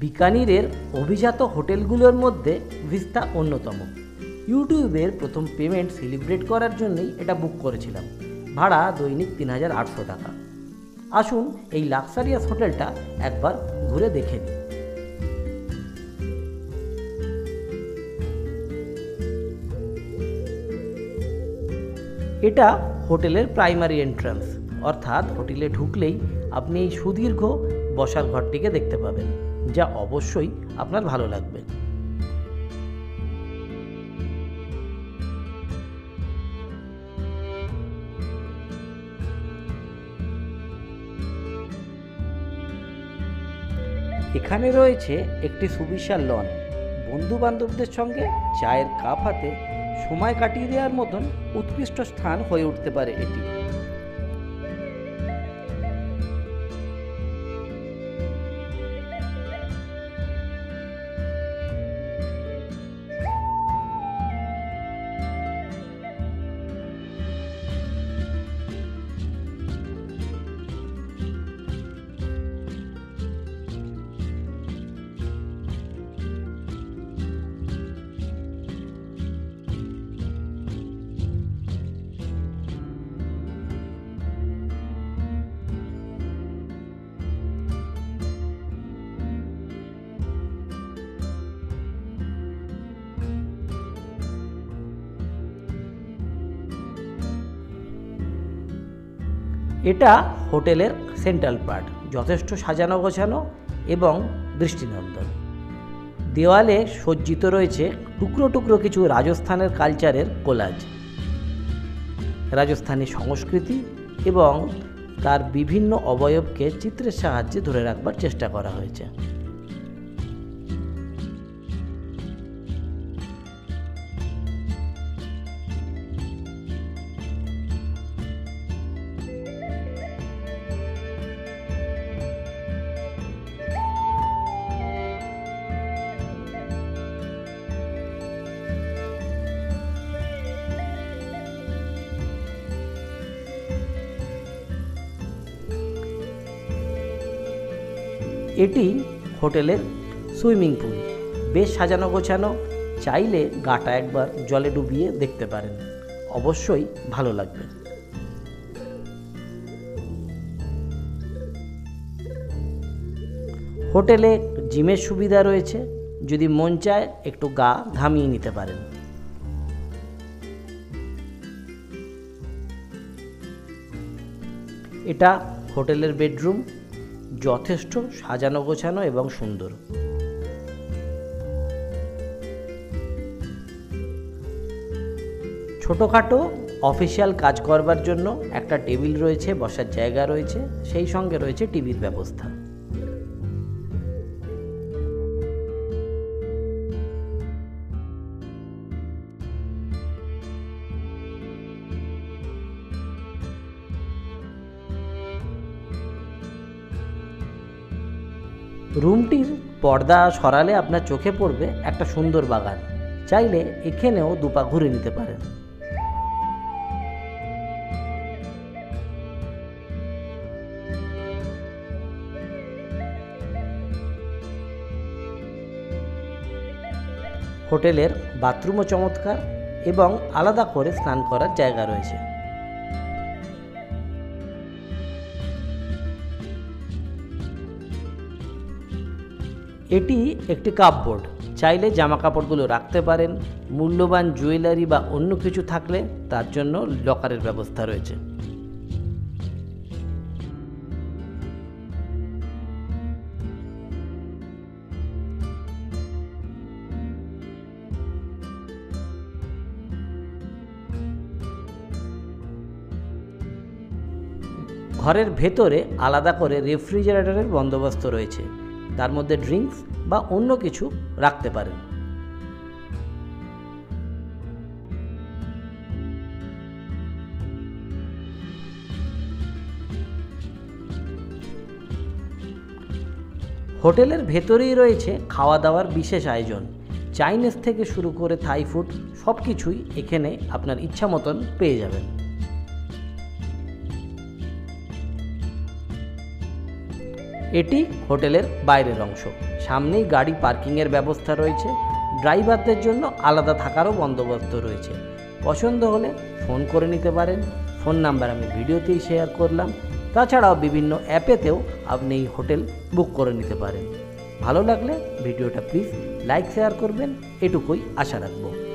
বিকানিরের অভিজাত হোটেলগুলোর মধ্যে ভিস্তা অন্যতম। ইউটিউবের প্রথম পেমেন্ট সেলিব্রেট করার জন্যই এটা বুক করেছিলাম। ভাড়া দৈনিক ৩,৮০০ টাকা। আসুন এই লাক্সারিয়াস হোটেলটা একবার ঘুরে দেখে নিই। এটা হোটেলের প্রাইমারি এন্ট্রান্স, অর্থাৎ হোটেলে ঢুকলেই আপনি এই সুদীর্ঘ বসার ঘরটিকে দেখতে পাবেন, যা অবশ্যই আপনার ভালো লাগবে। এখানে রয়েছে একটি সুবিশাল লন। বন্ধু বান্ধবদের সঙ্গে চায়ের কাপ হাতে সময় কাটিয়ে দেওয়ার মতন উৎকৃষ্ট স্থান হয়ে উঠতে পারে এটি। এটা হোটেলের সেন্ট্রাল পার্ট, যথেষ্ট সাজানো গোছানো এবং দৃষ্টিনন্দন। দেওয়ালে সজ্জিত রয়েছে টুকরো টুকরো কিছু রাজস্থানের কালচারের কোলাজ। রাজস্থানী সংস্কৃতি এবং তার বিভিন্ন অবয়বকে চিত্রের সাহায্যে ধরে রাখবার চেষ্টা করা হয়েছে। এটি হোটেলের সুইমিং পুল, বেশ সাজানো গোছানো। চাইলে গাটা একবার জলে ডুবিয়ে দেখতে পারেন, অবশ্যই ভালো লাগবে। হোটেলে জিমের সুবিধা রয়েছে, যদি মন চায় একটু গা ঘামিয়ে নিতে পারেন। এটা হোটেলের বেডরুম, যথেষ্ট সাজানো গোছানো এবং সুন্দর। ছোটোখাটো অফিসিয়াল কাজ করবার জন্য একটা টেবিল রয়েছে, বসার জায়গা রয়েছে, সেই সঙ্গে রয়েছে টিভির ব্যবস্থা। রুমটির পর্দা সরালে আপনার চোখে পড়বে একটা সুন্দর বাগান। চাইলে এখানেও দুপা ঘুরে নিতে পারেন। হোটেলের বাথরুমও চমৎকার এবং আলাদা করে স্নান করার জায়গা রয়েছে। এটি একটি কাপবোর্ড, চাইলে জামা কাপড়গুলো রাখতে পারেন। মূল্যবান জুয়েলারি বা অন্য কিছু থাকলে তার জন্য লকারের ব্যবস্থা রয়েছে। ঘরের ভেতরে আলাদা করে রেফ্রিজারেটরের বন্দোবস্ত রয়েছে, তার মধ্যে ড্রিঙ্কস বা অন্য কিছু রাখতে পারেন। হোটেলের ভেতরেই রয়েছে খাওয়া দাওয়ার বিশেষ আয়োজন। চাইনিজ থেকে শুরু করে থাই ফুড সব কিছুই এখানে আপনার ইচ্ছা মতন পেয়ে যাবেন। এটি হোটেলের বাইরের অংশ। সামনেই গাড়ি পার্কিংয়ের ব্যবস্থা রয়েছে। ড্রাইভারদের জন্য আলাদা থাকারও বন্দোবস্ত রয়েছে। পছন্দ হলে ফোন করে নিতে পারেন। ফোন নাম্বার আমি ভিডিওতেই শেয়ার করলাম। তাছাড়াও বিভিন্ন অ্যাপেতেও আপনি এই হোটেল বুক করে নিতে পারেন। ভালো লাগলে ভিডিওটা প্লিজ লাইক শেয়ার করবেন, এটুকুই আশা রাখবো।